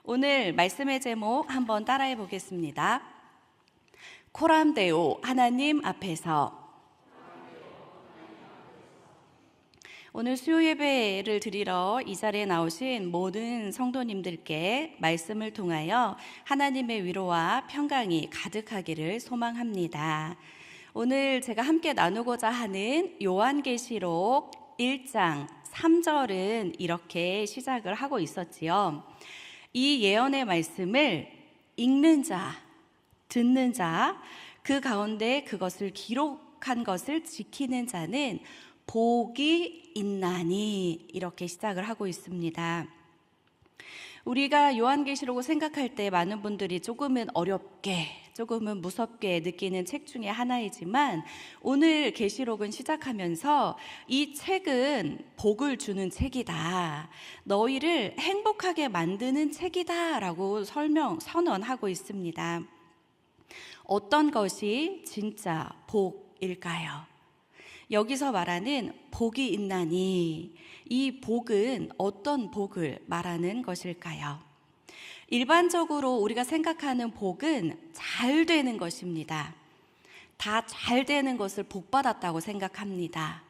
오늘 말씀의 제목 한번 따라해 보겠습니다. 코람데오 하나님 앞에서. 오늘 수요 예배를 드리러 이 자리에 나오신 모든 성도님들께 말씀을 통하여 하나님의 위로와 평강이 가득하기를 소망합니다. 오늘 제가 함께 나누고자 하는 요한계시록 1장 3절은 이렇게 시작을 하고 있었지요. 이 예언의 말씀을 읽는 자, 듣는 자, 그 가운데 그것을 기록한 것을 지키는 자는 복이 있나니, 이렇게 시작을 하고 있습니다. 우리가 요한계시록을 생각할 때 많은 분들이 조금은 어렵게, 조금은 무섭게 느끼는 책 중에 하나이지만, 오늘 계시록은 시작하면서 이 책은 복을 주는 책이다, 너희를 행복하게 만드는 책이다 라고 선언하고 있습니다. 어떤 것이 진짜 복일까요? 여기서 말하는 복이 있나니, 이 복은 어떤 복을 말하는 것일까요? 일반적으로 우리가 생각하는 복은 잘 되는 것입니다. 다 잘 되는 것을 복받았다고 생각합니다.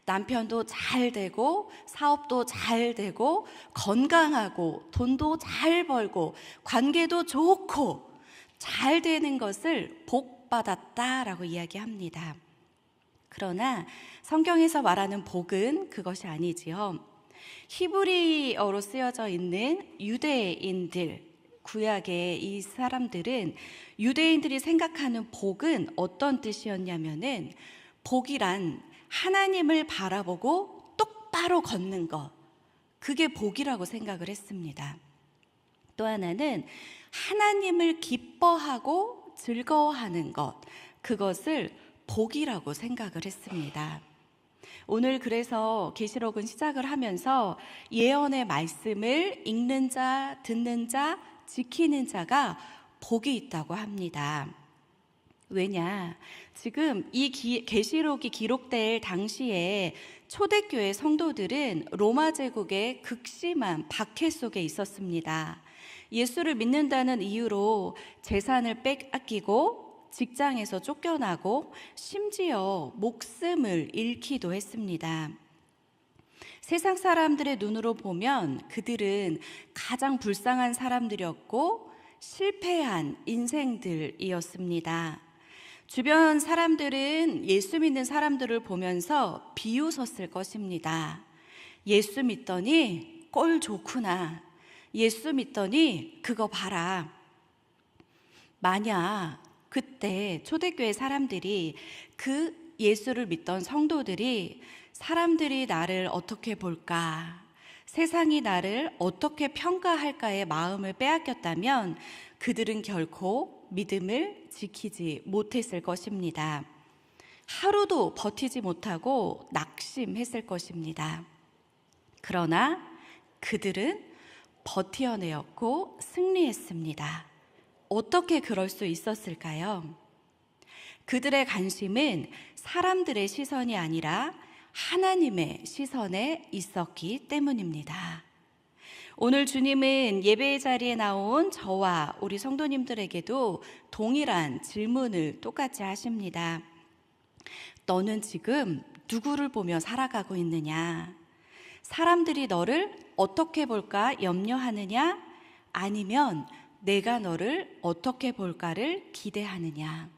남편도 잘 되고, 사업도 잘 되고, 건강하고, 돈도 잘 벌고, 관계도 좋고, 잘 되는 것을 복받았다라고 이야기합니다. 그러나 성경에서 말하는 복은 그것이 아니지요. 히브리어로 쓰여져 있는 유대인들, 구약의 이 사람들은, 유대인들이 생각하는 복은 어떤 뜻이었냐면은, 복이란 하나님을 바라보고 똑바로 걷는 것, 그게 복이라고 생각을 했습니다. 또 하나는 하나님을 기뻐하고 즐거워하는 것, 그것을 복이라고 생각을 했습니다. 오늘 그래서 계시록은 시작을 하면서 예언의 말씀을 읽는 자, 듣는 자, 지키는 자가 복이 있다고 합니다. 왜냐? 지금 이 계시록이 기록될 당시에 초대교회 성도들은 로마 제국의 극심한 박해 속에 있었습니다. 예수를 믿는다는 이유로 재산을 빼앗기고, 직장에서 쫓겨나고, 심지어 목숨을 잃기도 했습니다. 세상 사람들의 눈으로 보면 그들은 가장 불쌍한 사람들이었고 실패한 인생들이었습니다. 주변 사람들은 예수 믿는 사람들을 보면서 비웃었을 것입니다. 예수 믿더니 꼴 좋구나. 예수 믿더니 그거 봐라. 만약 그때 초대교회 사람들이, 그 예수를 믿던 성도들이 사람들이 나를 어떻게 볼까, 세상이 나를 어떻게 평가할까의 마음을 빼앗겼다면 그들은 결코 믿음을 지키지 못했을 것입니다. 하루도 버티지 못하고 낙심했을 것입니다. 그러나 그들은 버텨내었고 승리했습니다. 어떻게 그럴 수 있었을까요? 그들의 관심은 사람들의 시선이 아니라 하나님의 시선에 있었기 때문입니다. 오늘 주님은 예배의 자리에 나온 저와 우리 성도님들에게도 동일한 질문을 똑같이 하십니다. 너는 지금 누구를 보며 살아가고 있느냐? 사람들이 너를 어떻게 볼까 염려하느냐? 아니면 내가 너를 어떻게 볼까를 기대하느냐?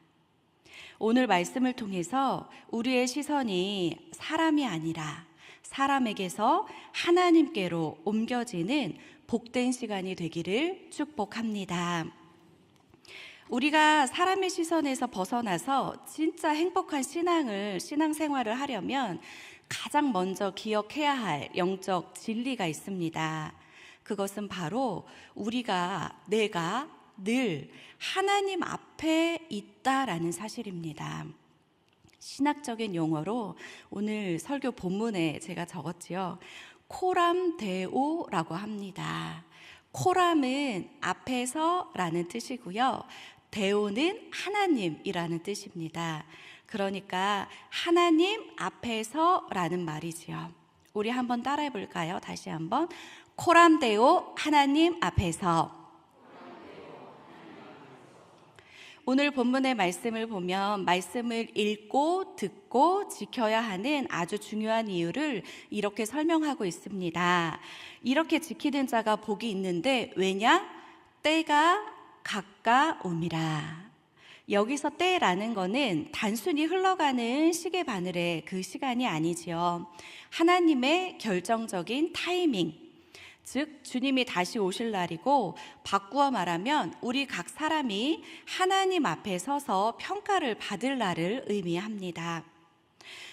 오늘 말씀을 통해서 우리의 시선이 사람이 아니라 사람에게서 하나님께로 옮겨지는 복된 시간이 되기를 축복합니다. 우리가 사람의 시선에서 벗어나서 진짜 행복한 신앙생활을 하려면 가장 먼저 기억해야 할 영적 진리가 있습니다. 그것은 바로 내가 늘 하나님 앞에 있다라는 사실입니다. 신학적인 용어로 오늘 설교 본문에 제가 적었지요. 코람데오라고 합니다. 코람은 앞에서라는 뜻이고요. 데오는 하나님이라는 뜻입니다. 그러니까 하나님 앞에서라는 말이지요. 우리 한번 따라해 볼까요? 다시 한번. 코람데오, 하나님 앞에서. 오늘 본문의 말씀을 보면 말씀을 읽고 듣고 지켜야 하는 아주 중요한 이유를 이렇게 설명하고 있습니다. 이렇게 지키는 자가 복이 있는데 왜냐? 때가 가까움이라. 여기서 때라는 거는 단순히 흘러가는 시계 바늘의 그 시간이 아니지요. 하나님의 결정적인 타이밍, 즉 주님이 다시 오실 날이고, 바꾸어 말하면 우리 각 사람이 하나님 앞에 서서 평가를 받을 날을 의미합니다.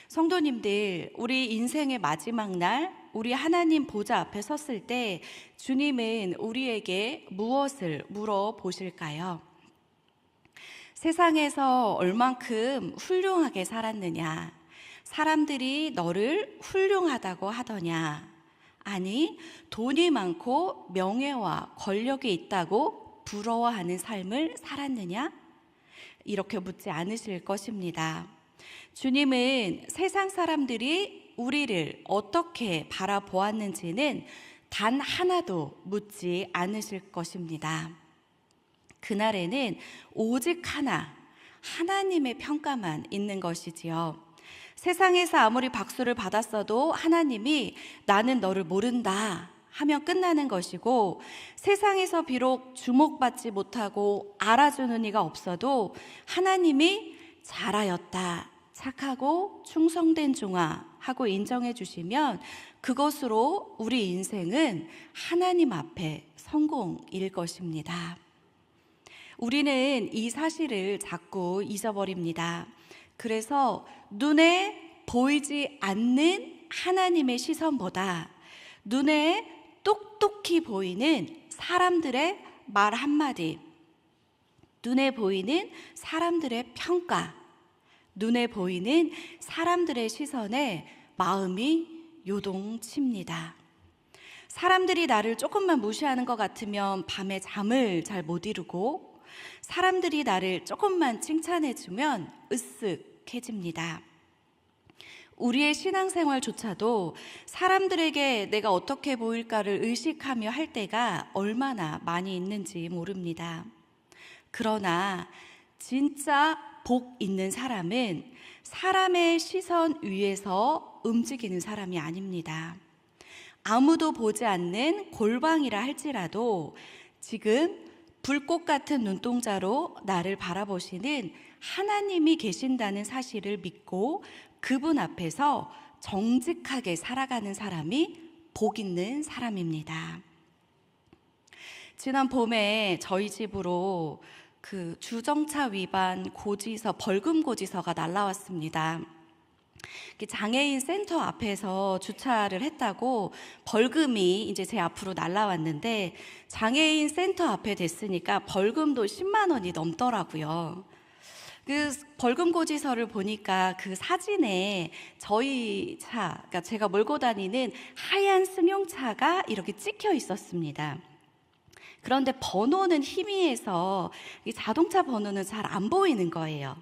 성도님들, 우리 인생의 마지막 날, 우리 하나님 보좌 앞에 섰을 때 주님은 우리에게 무엇을 물어보실까요? 세상에서 얼만큼 훌륭하게 살았느냐? 사람들이 너를 훌륭하다고 하더냐? 아니, 돈이 많고 명예와 권력이 있다고 부러워하는 삶을 살았느냐? 이렇게 묻지 않으실 것입니다. 주님은 세상 사람들이 우리를 어떻게 바라보았는지는 단 하나도 묻지 않으실 것입니다. 그날에는 오직 하나님의 평가만 있는 것이지요. 세상에서 아무리 박수를 받았어도 하나님이 나는 너를 모른다 하면 끝나는 것이고, 세상에서 비록 주목받지 못하고 알아주는 이가 없어도 하나님이 잘하였다, 착하고 충성된 종아 하고 인정해 주시면 그것으로 우리 인생은 하나님 앞에 성공일 것입니다. 우리는 이 사실을 자꾸 잊어버립니다. 그래서 눈에 보이지 않는 하나님의 시선보다 눈에 똑똑히 보이는 사람들의 말 한마디, 눈에 보이는 사람들의 평가, 눈에 보이는 사람들의 시선에 마음이 요동칩니다. 사람들이 나를 조금만 무시하는 것 같으면 밤에 잠을 잘 못 이루고, 사람들이 나를 조금만 칭찬해주면 으쓱해집니다. 우리의 신앙생활조차도 사람들에게 내가 어떻게 보일까를 의식하며 할 때가 얼마나 많이 있는지 모릅니다. 그러나 진짜 복 있는 사람은 사람의 시선 위에서 움직이는 사람이 아닙니다. 아무도 보지 않는 골방이라 할지라도 지금 불꽃 같은 눈동자로 나를 바라보시는 하나님이 계신다는 사실을 믿고 그분 앞에서 정직하게 살아가는 사람이 복 있는 사람입니다. 지난 봄에 저희 집으로 그 주정차 위반 고지서, 벌금 고지서가 날라왔습니다. 장애인 센터 앞에서 주차를 했다고 벌금이 이제 제 앞으로 날라왔는데, 장애인 센터 앞에 됐으니까 벌금도 10만 원이 넘더라고요. 그 벌금 고지서를 보니까 그 사진에 저희 차, 그러니까 제가 몰고 다니는 하얀 승용차가 이렇게 찍혀 있었습니다. 그런데 번호는 희미해서 이 자동차 번호는 잘 안 보이는 거예요.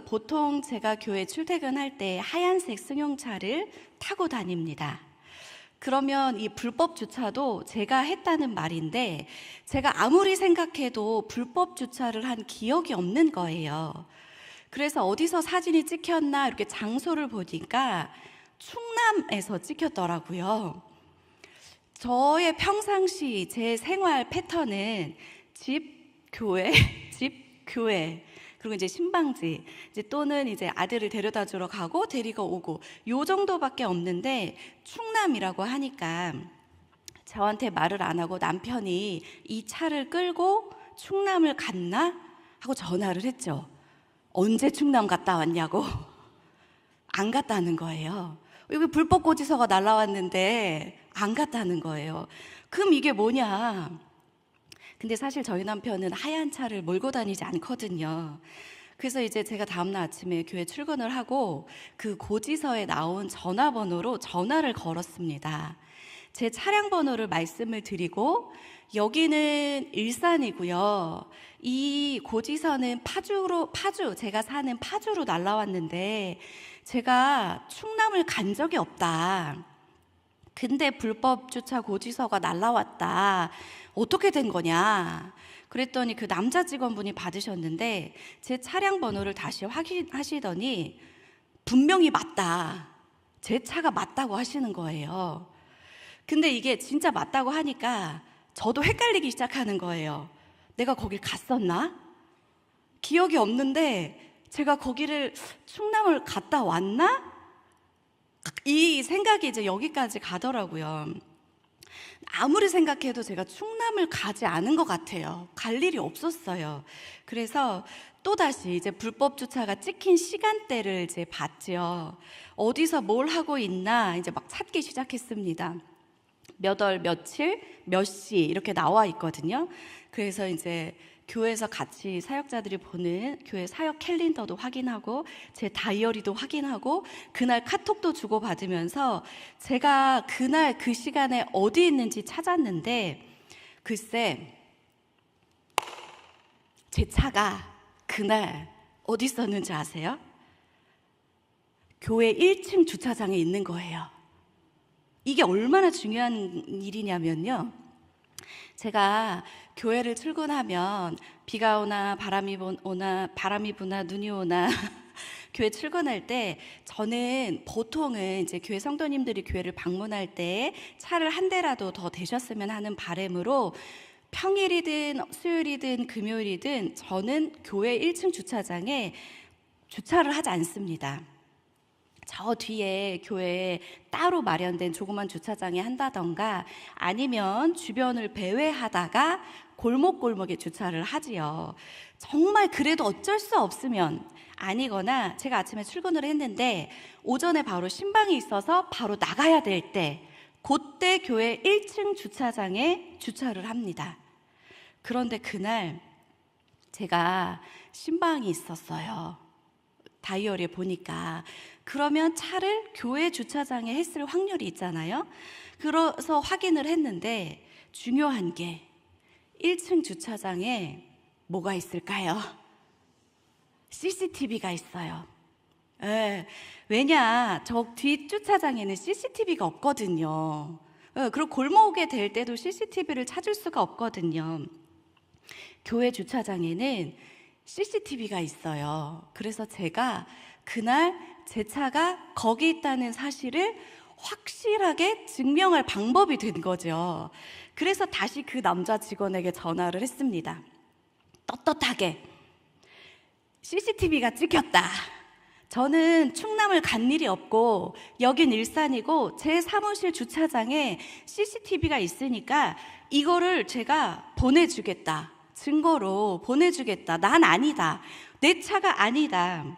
보통 제가 교회 출퇴근할 때 하얀색 승용차를 타고 다닙니다. 그러면 이 불법 주차도 제가 했다는 말인데, 제가 아무리 생각해도 불법 주차를 한 기억이 없는 거예요. 그래서 어디서 사진이 찍혔나 이렇게 장소를 보니까 충남에서 찍혔더라고요. 저의 평상시 제 생활 패턴은 집, 교회, 집, 교회, 그리고 이제 신방지, 이제 또는 이제 아들을 데려다 주러 가고 데리고 오고, 요 정도밖에 없는데 충남이라고 하니까 저한테 말을 안 하고 남편이 이 차를 끌고 충남을 갔나 하고 전화를 했죠. 언제 충남 갔다 왔냐고. 안 갔다는 거예요. 여기 불법 고지서가 날라왔는데 안 갔다는 거예요. 그럼 이게 뭐냐? 근데 사실 저희 남편은 하얀 차를 몰고 다니지 않거든요. 그래서 이제 제가 다음날 아침에 교회 출근을 하고 그 고지서에 나온 전화번호로 전화를 걸었습니다. 제 차량 번호를 말씀을 드리고, 여기는 일산이고요. 이 고지서는 제가 사는 파주로 날라왔는데 제가 충남을 간 적이 없다. 근데 불법 주차 고지서가 날라왔다. 어떻게 된 거냐? 그랬더니 그 남자 직원분이 받으셨는데 제 차량 번호를 다시 확인하시더니 분명히 맞다. 제 차가 맞다고 하시는 거예요. 근데 이게 진짜 맞다고 하니까 저도 헷갈리기 시작하는 거예요. 내가 거길 갔었나? 기억이 없는데 제가 거기를 충남을 갔다 왔나? 이 생각이 이제 여기까지 가더라고요. 아무리 생각해도 제가 충남을 가지 않은 것 같아요. 갈 일이 없었어요. 그래서 또다시 이제 불법 주차가 찍힌 시간대를 이제 봤죠. 어디서 뭘 하고 있나 이제 막 찾기 시작했습니다. 몇 월, 며칠, 몇 시 이렇게 나와 있거든요. 그래서 이제 교회에서 같이 사역자들이 보는 교회 사역 캘린더도 확인하고 제 다이어리도 확인하고 그날 카톡도 주고받으면서 제가 그날 그 시간에 어디 있는지 찾았는데 글쎄 제 차가 그날 어디 있었는지 아세요? 교회 1층 주차장에 있는 거예요. 이게 얼마나 중요한 일이냐면요. 제가 교회를 출근하면 비가 오나 바람이 부나 눈이 오나 교회 출근할 때 저는 보통은 이제 교회 성도님들이 교회를 방문할 때 차를 한 대라도 더 대셨으면 하는 바람으로 평일이든 수요일이든 금요일이든 저는 교회 1층 주차장에 주차를 하지 않습니다. 저 뒤에 교회에 따로 마련된 조그만 주차장에 한다던가 아니면 주변을 배회하다가 골목골목에 주차를 하지요. 정말 그래도 어쩔 수 없으면 아니거나 제가 아침에 출근을 했는데 오전에 바로 신방이 있어서 바로 나가야 될 때 그때 교회 1층 주차장에 주차를 합니다. 그런데 그날 제가 신방이 있었어요. 다이어리에 보니까. 그러면 차를 교회 주차장에 했을 확률이 있잖아요. 그래서 확인을 했는데 중요한 게 1층 주차장에 뭐가 있을까요? CCTV가 있어요. 네. 왜냐, 저 뒷주차장에는 CCTV가 없거든요. 그리고 골목에 될 때도 CCTV를 찾을 수가 없거든요. 교회 주차장에는 CCTV가 있어요. 그래서 제가 그날 제 차가 거기 있다는 사실을 확실하게 증명할 방법이 된 거죠. 그래서 다시 그 남자 직원에게 전화를 했습니다. 떳떳하게 CCTV가 찍혔다. 저는 충남을 간 일이 없고 여긴 일산이고 제 사무실 주차장에 CCTV가 있으니까 이거를 제가 보내주겠다. 증거로 보내주겠다. 난 아니다. 내 차가 아니다.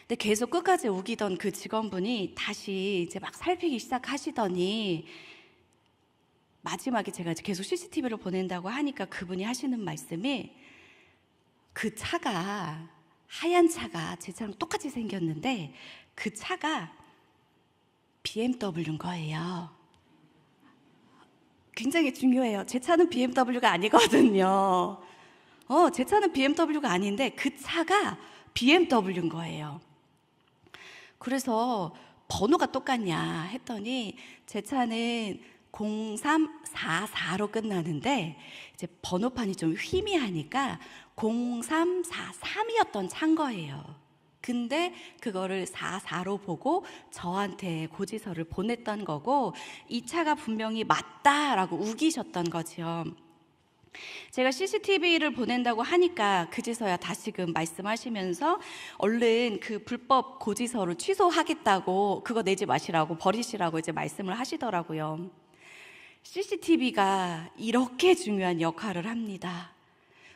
근데 계속 끝까지 우기던 그 직원분이 다시 이제 막 살피기 시작하시더니 마지막에 제가 계속 CCTV를 보낸다고 하니까 그분이 하시는 말씀이 그 차가 하얀 차가 제 차랑 똑같이 생겼는데 그 차가 BMW인 거예요. 굉장히 중요해요. 제 차는 BMW가 아니거든요. 제 차는 BMW가 아닌데 그 차가 BMW인 거예요. 그래서 번호가 똑같냐 했더니 제 차는 0344로 끝나는데 이제 번호판이 좀 희미하니까 0343이었던 차인 거예요. 근데 그거를 44로 보고 저한테 고지서를 보냈던 거고 이 차가 분명히 맞다라고 우기셨던 거죠. 제가 CCTV를 보낸다고 하니까 그제서야 다시금 말씀하시면서 얼른 그 불법 고지서를 취소하겠다고 그거 내지 마시라고 버리시라고 이제 말씀을 하시더라고요. CCTV가 이렇게 중요한 역할을 합니다.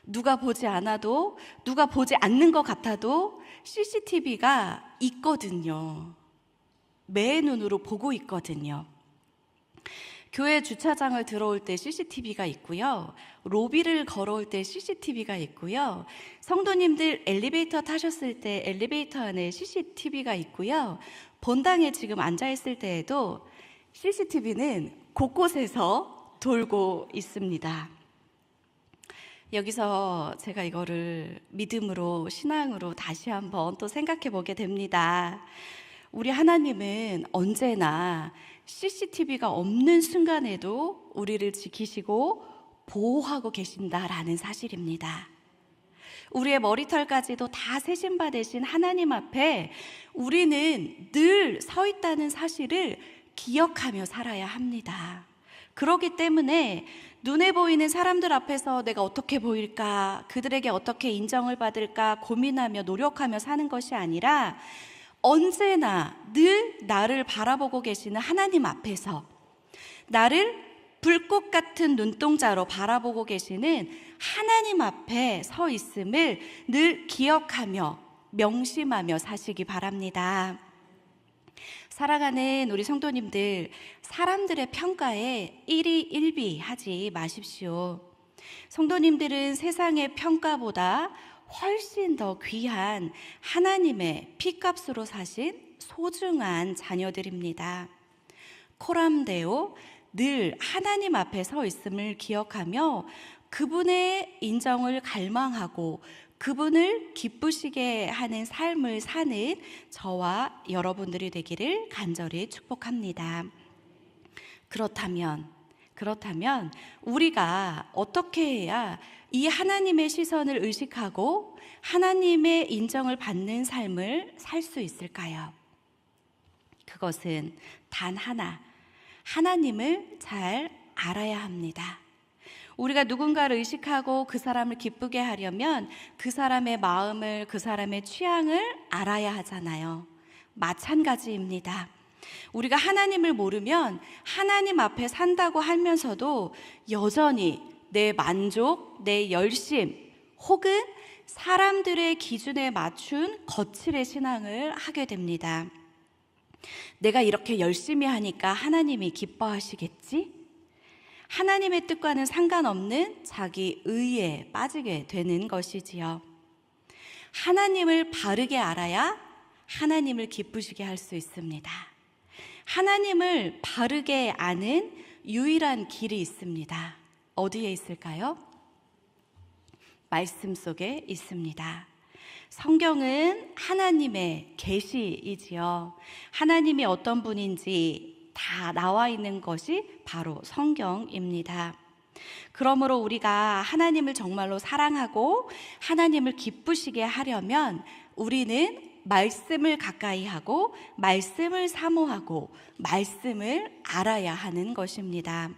누가 보지 않아도 누가 보지 않는 것 같아도 CCTV가 있거든요. 매 눈으로 보고 있거든요. 교회 주차장을 들어올 때 CCTV가 있고요. 로비를 걸어올 때 CCTV가 있고요. 성도님들 엘리베이터 타셨을 때 엘리베이터 안에 CCTV가 있고요. 본당에 지금 앉아있을 때에도 CCTV는 곳곳에서 돌고 있습니다. 여기서 제가 이거를 믿음으로 신앙으로 다시 한번 또 생각해 보게 됩니다. 우리 하나님은 언제나 CCTV가 없는 순간에도 우리를 지키시고 보호하고 계신다라는 사실입니다. 우리의 머리털까지도 다 세심받으신 하나님 앞에 우리는 늘 서 있다는 사실을 기억하며 살아야 합니다. 그렇기 때문에 눈에 보이는 사람들 앞에서 내가 어떻게 보일까, 그들에게 어떻게 인정을 받을까 고민하며 노력하며 사는 것이 아니라 언제나 늘 나를 바라보고 계시는 하나님 앞에서 나를 불꽃 같은 눈동자로 바라보고 계시는 하나님 앞에 서 있음을 늘 기억하며 명심하며 사시기 바랍니다. 사랑하는 우리 성도님들, 사람들의 평가에 일희일비하지 마십시오. 성도님들은 세상의 평가보다 훨씬 더 귀한 하나님의 피값으로 사신 소중한 자녀들입니다. 코람데오, 늘 하나님 앞에 서 있음을 기억하며 그분의 인정을 갈망하고 그분을 기쁘시게 하는 삶을 사는 저와 여러분들이 되기를 간절히 축복합니다. 그렇다면 우리가 어떻게 해야 이 하나님의 시선을 의식하고 하나님의 인정을 받는 삶을 살 수 있을까요? 그것은 단 하나, 하나님을 잘 알아야 합니다. 우리가 누군가를 의식하고 그 사람을 기쁘게 하려면 그 사람의 마음을, 그 사람의 취향을 알아야 하잖아요. 마찬가지입니다. 우리가 하나님을 모르면 하나님 앞에 산다고 하면서도 여전히 내 만족, 내 열심 혹은 사람들의 기준에 맞춘 거칠의 신앙을 하게 됩니다. 내가 이렇게 열심히 하니까 하나님이 기뻐하시겠지? 하나님의 뜻과는 상관없는 자기 의에 빠지게 되는 것이지요. 하나님을 바르게 알아야 하나님을 기쁘시게 할 수 있습니다. 하나님을 바르게 아는 유일한 길이 있습니다. 어디에 있을까요? 말씀 속에 있습니다. 성경은 하나님의 계시이지요. 하나님이 어떤 분인지 다 나와 있는 것이 바로 성경입니다. 그러므로 우리가 하나님을 정말로 사랑하고 하나님을 기쁘시게 하려면 우리는 말씀을 가까이 하고 말씀을 사모하고 말씀을 알아야 하는 것입니다.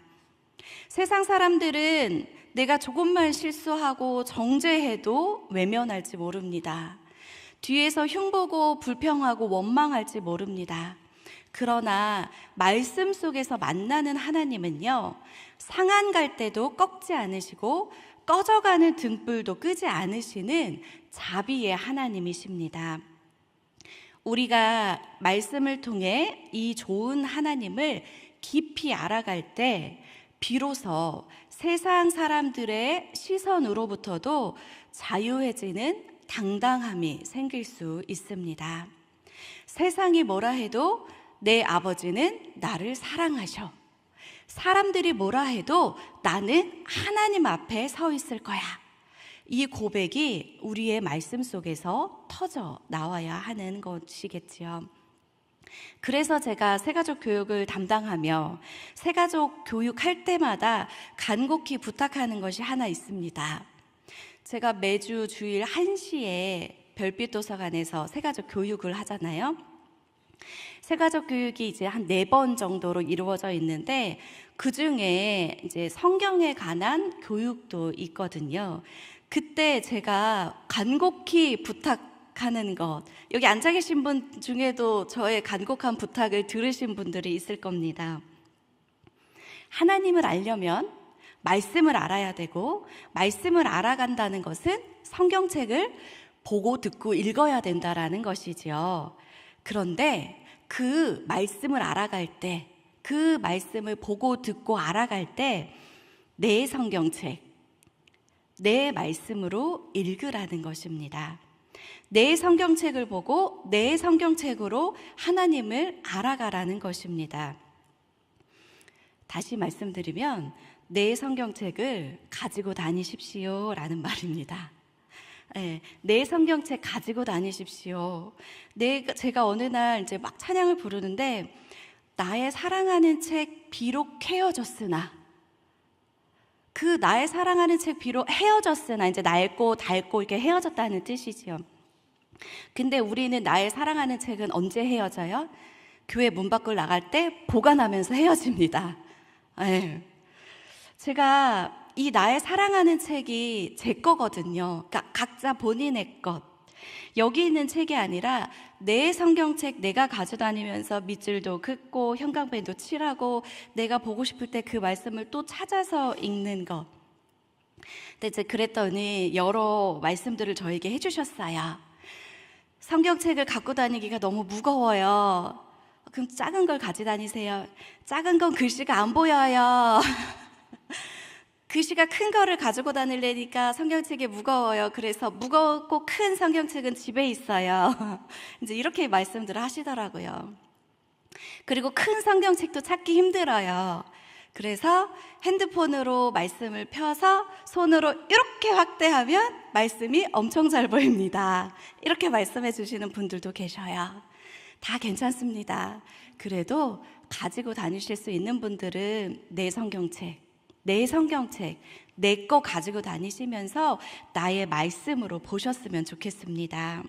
세상 사람들은 내가 조금만 실수하고 정죄해도 외면할지 모릅니다. 뒤에서 흉보고 불평하고 원망할지 모릅니다. 그러나 말씀 속에서 만나는 하나님은요, 상한 갈 때도 꺾지 않으시고 꺼져가는 등불도 끄지 않으시는 자비의 하나님이십니다. 우리가 말씀을 통해 이 좋은 하나님을 깊이 알아갈 때 비로소 세상 사람들의 시선으로부터도 자유해지는 당당함이 생길 수 있습니다. 세상이 뭐라 해도 내 아버지는 나를 사랑하셔. 사람들이 뭐라 해도 나는 하나님 앞에 서 있을 거야. 이 고백이 우리의 말씀 속에서 터져 나와야 하는 것이겠지요. 그래서 제가 새가족 교육을 담당하며 새가족 교육할 때마다 간곡히 부탁하는 것이 하나 있습니다. 제가 매주 주일 1시에 별빛 도서관에서 새가족 교육을 하잖아요. 새가족 교육이 이제 한 4번 정도로 이루어져 있는데 그 중에 이제 성경에 관한 교육도 있거든요. 그때 제가 간곡히 부탁하는 것, 여기 앉아 계신 분 중에도 저의 간곡한 부탁을 들으신 분들이 있을 겁니다. 하나님을 알려면 말씀을 알아야 되고, 말씀을 알아간다는 것은 성경책을 보고 듣고 읽어야 된다라는 것이지요. 그런데 그 말씀을 알아갈 때, 그 말씀을 보고 듣고 알아갈 때 내 성경책, 내 말씀으로 읽으라는 것입니다. 내 성경책을 보고 내 성경책으로 하나님을 알아가라는 것입니다. 다시 말씀드리면 내 성경책을 가지고 다니십시오 라는 말입니다. 네, 내 성경책 가지고 다니십시오. 제가 어느 날 이제 막 찬양을 부르는데 나의 사랑하는 책 비록 헤어졌으나, 그 나의 사랑하는 책 비록 헤어졌으나, 이제 낡고 닳고 이렇게 헤어졌다는 뜻이지요. 근데 우리는 나의 사랑하는 책은 언제 헤어져요? 교회 문 밖을 나갈 때 보관하면서 헤어집니다. 네. 제가 이 나의 사랑하는 책이 제 거거든요. 그러니까 각자 본인의 것. 여기 있는 책이 아니라 내 성경책 내가 가져다니면서 밑줄도 긋고 형광펜도 칠하고 내가 보고 싶을 때 그 말씀을 또 찾아서 읽는 것. 근데 이제 그랬더니 여러 말씀들을 저에게 해주셨어요. 성경책을 갖고 다니기가 너무 무거워요. 그럼 작은 걸 가져다니세요. 작은 건 글씨가 안 보여요. 글씨가 큰 거를 가지고 다니려니까 성경책이 무거워요. 그래서 무겁고 큰 성경책은 집에 있어요. 이제 이렇게 말씀들을 하시더라고요. 그리고 큰 성경책도 찾기 힘들어요. 그래서 핸드폰으로 말씀을 펴서 손으로 이렇게 확대하면 말씀이 엄청 잘 보입니다. 이렇게 말씀해 주시는 분들도 계셔요. 다 괜찮습니다. 그래도 가지고 다니실 수 있는 분들은 내 성경책, 내 거 가지고 다니시면서 나의 말씀으로 보셨으면 좋겠습니다.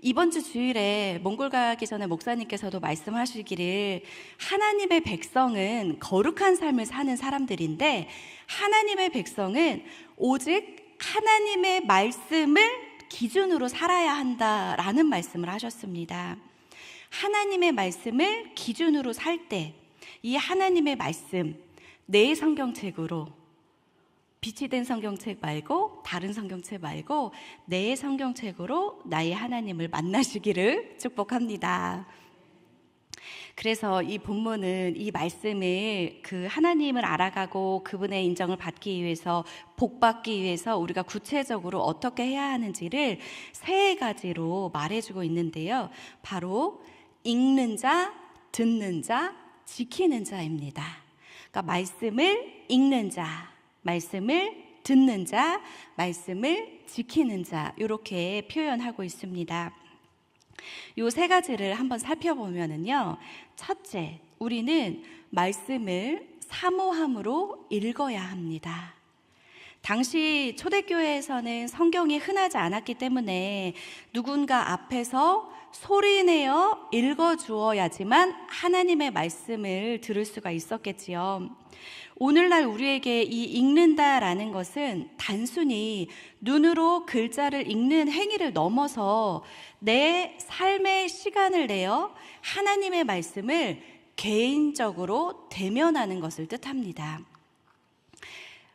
이번 주 주일에 몽골 가기 전에 목사님께서도 말씀하시기를 하나님의 백성은 거룩한 삶을 사는 사람들인데 하나님의 백성은 오직 하나님의 말씀을 기준으로 살아야 한다라는 말씀을 하셨습니다. 하나님의 말씀을 기준으로 살 때 이 하나님의 말씀, 내 성경책으로, 빛이 된 성경책 말고 다른 성경책 말고 내 성경책으로 나의 하나님을 만나시기를 축복합니다. 그래서 이 본문은 이 말씀을 그 하나님을 알아가고 그분의 인정을 받기 위해서, 복받기 위해서 우리가 구체적으로 어떻게 해야 하는지를 세 가지로 말해주고 있는데요. 바로 읽는 자, 듣는 자, 지키는 자입니다. 그러니까 말씀을 읽는 자, 말씀을 듣는 자, 말씀을 지키는 자, 이렇게 표현하고 있습니다. 요 세 가지를 한번 살펴보면은요. 첫째, 우리는 말씀을 사모함으로 읽어야 합니다. 당시 초대교회에서는 성경이 흔하지 않았기 때문에 누군가 앞에서 소리내어 읽어주어야지만 하나님의 말씀을 들을 수가 있었겠지요. 오늘날 우리에게 이 읽는다라는 것은 단순히 눈으로 글자를 읽는 행위를 넘어서 내 삶의 시간을 내어 하나님의 말씀을 개인적으로 대면하는 것을 뜻합니다.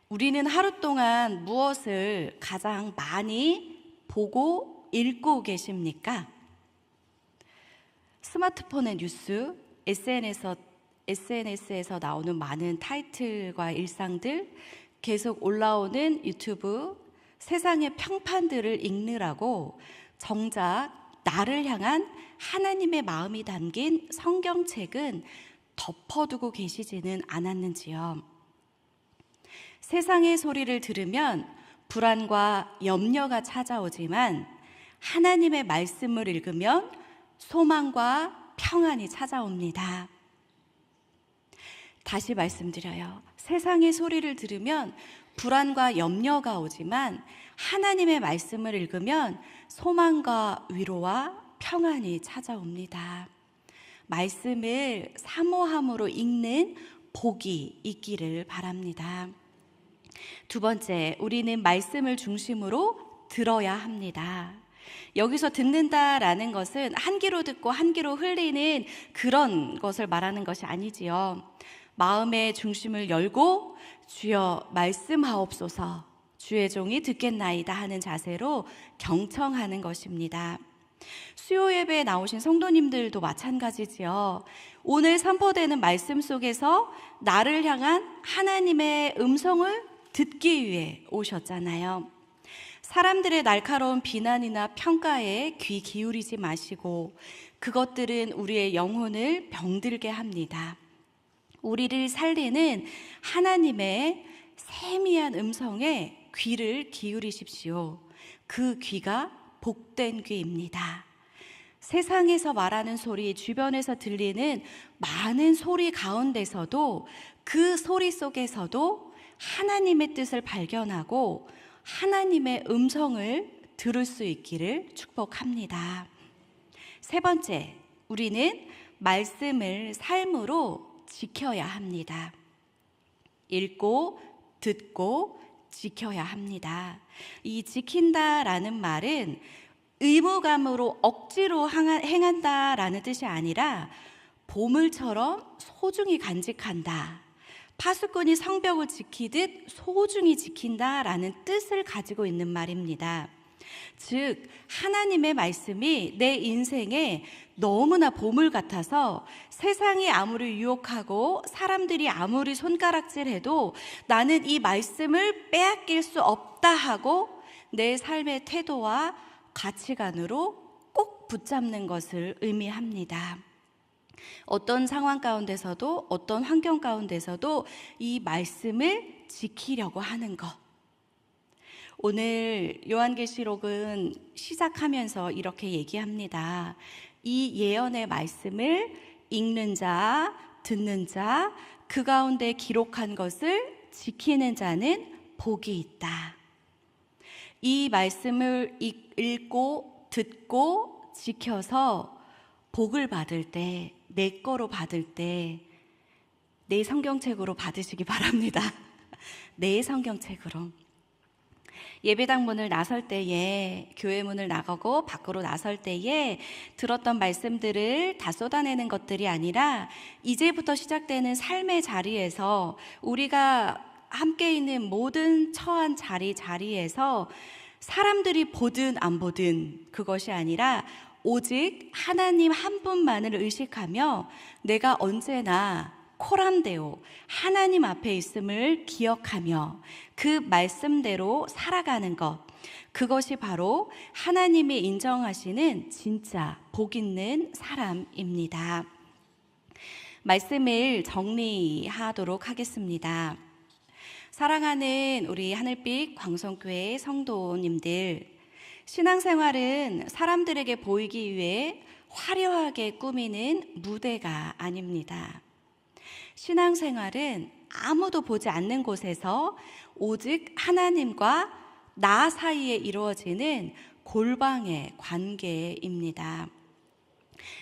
우리는 하루 동안 무엇을 가장 많이 보고 읽고 계십니까? 스마트폰의 뉴스, SNS에서 나오는 많은 타이틀과 일상들, 계속 올라오는 유튜브, 세상의 평판들을 읽느라고 정작 나를 향한 하나님의 마음이 담긴 성경책은 덮어두고 계시지는 않았는지요. 세상의 소리를 들으면 불안과 염려가 찾아오지만 하나님의 말씀을 읽으면 소망과 평안이 찾아옵니다. 다시 말씀드려요. 세상의 소리를 들으면 불안과 염려가 오지만 하나님의 말씀을 읽으면 소망과 위로와 평안이 찾아옵니다. 말씀을 사모함으로 읽는 복이 있기를 바랍니다. 두 번째, 우리는 말씀을 중심으로 들어야 합니다. 여기서 듣는다라는 것은 한 귀로 듣고 한 귀로 흘리는 그런 것을 말하는 것이 아니지요. 마음의 중심을 열고 주여 말씀하옵소서, 주의 종이 듣겠나이다 하는 자세로 경청하는 것입니다. 수요 예배에 나오신 성도님들도 마찬가지지요. 오늘 선포되는 말씀 속에서 나를 향한 하나님의 음성을 듣기 위해 오셨잖아요. 사람들의 날카로운 비난이나 평가에 귀 기울이지 마시고 그것들은 우리의 영혼을 병들게 합니다. 우리를 살리는 하나님의 세미한 음성에 귀를 기울이십시오. 그 귀가 복된 귀입니다. 세상에서 말하는 소리, 주변에서 들리는 많은 소리 가운데서도 그 소리 속에서도 하나님의 뜻을 발견하고 하나님의 음성을 들을 수 있기를 축복합니다. 세 번째, 우리는 말씀을 삶으로 지켜야 합니다. 읽고 듣고 지켜야 합니다. 이 지킨다라는 말은 의무감으로 억지로 행한다라는 뜻이 아니라 보물처럼 소중히 간직한다. 파수꾼이 성벽을 지키듯 소중히 지킨다라는 뜻을 가지고 있는 말입니다. 즉, 하나님의 말씀이 내 인생에 너무나 보물 같아서 세상이 아무리 유혹하고 사람들이 아무리 손가락질해도 나는 이 말씀을 빼앗길 수 없다 하고 내 삶의 태도와 가치관으로 꼭 붙잡는 것을 의미합니다. 어떤 상황 가운데서도 어떤 환경 가운데서도 이 말씀을 지키려고 하는 것. 오늘 요한계시록은 시작하면서 이렇게 얘기합니다. 이 예언의 말씀을 읽는 자, 듣는 자, 그 가운데 기록한 것을 지키는 자는 복이 있다. 이 말씀을 읽고 듣고 지켜서 복을 받을 때, 내 거로 받을 때 내 성경책으로 받으시기 바랍니다. 내 성경책으로. 예배당 문을 나설 때에, 교회 문을 나가고 밖으로 나설 때에 들었던 말씀들을 다 쏟아내는 것들이 아니라 이제부터 시작되는 삶의 자리에서 우리가 함께 있는 모든 처한 자리에서 사람들이 보든 안 보든 그것이 아니라 오직 하나님 한 분만을 의식하며 내가 언제나 코람데오 하나님 앞에 있음을 기억하며 그 말씀대로 살아가는 것, 그것이 바로 하나님이 인정하시는 진짜 복 있는 사람입니다. 말씀을 정리하도록 하겠습니다. 사랑하는 우리 하늘빛 광성교회 성도님들, 신앙생활은 사람들에게 보이기 위해 화려하게 꾸미는 무대가 아닙니다. 신앙생활은 아무도 보지 않는 곳에서 오직 하나님과 나 사이에 이루어지는 골방의 관계입니다.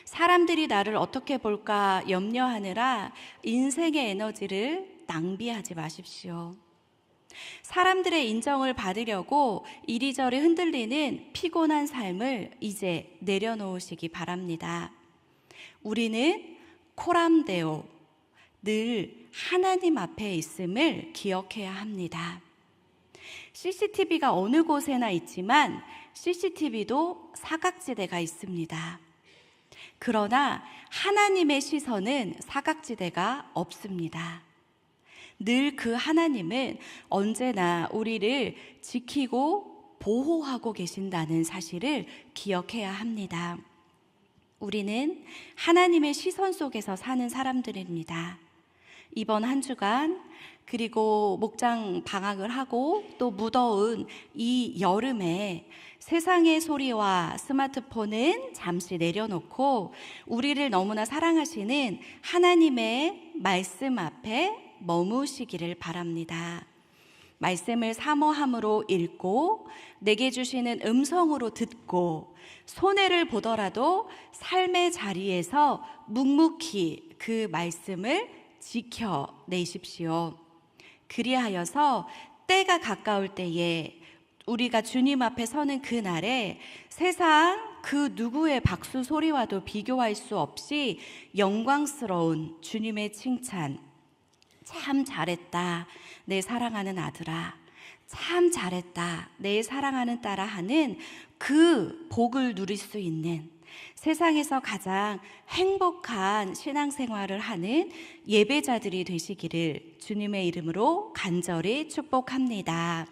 사람들이 나를 어떻게 볼까 염려하느라 인생의 에너지를 낭비하지 마십시오. 사람들의 인정을 받으려고 이리저리 흔들리는 피곤한 삶을 이제 내려놓으시기 바랍니다. 우리는 코람데오, 늘 하나님 앞에 있음을 기억해야 합니다. CCTV가 어느 곳에나 있지만 CCTV도 사각지대가 있습니다. 그러나 하나님의 시선은 사각지대가 없습니다. 늘 그 하나님은 언제나 우리를 지키고 보호하고 계신다는 사실을 기억해야 합니다. 우리는 하나님의 시선 속에서 사는 사람들입니다. 이번 한 주간 그리고 목장 방학을 하고 또 무더운 이 여름에 세상의 소리와 스마트폰은 잠시 내려놓고 우리를 너무나 사랑하시는 하나님의 말씀 앞에 머무시기를 바랍니다. 말씀을 사모함으로 읽고 내게 주시는 음성으로 듣고 손해를 보더라도 삶의 자리에서 묵묵히 그 말씀을 지켜내십시오. 그리하여서 때가 가까울 때에 우리가 주님 앞에 서는 그날에 세상 그 누구의 박수 소리와도 비교할 수 없이 영광스러운 주님의 칭찬, 참 잘했다 내 사랑하는 아들아, 참 잘했다 내 사랑하는 딸아 하는 그 복을 누릴 수 있는 세상에서 가장 행복한 신앙생활을 하는 예배자들이 되시기를 주님의 이름으로 간절히 축복합니다.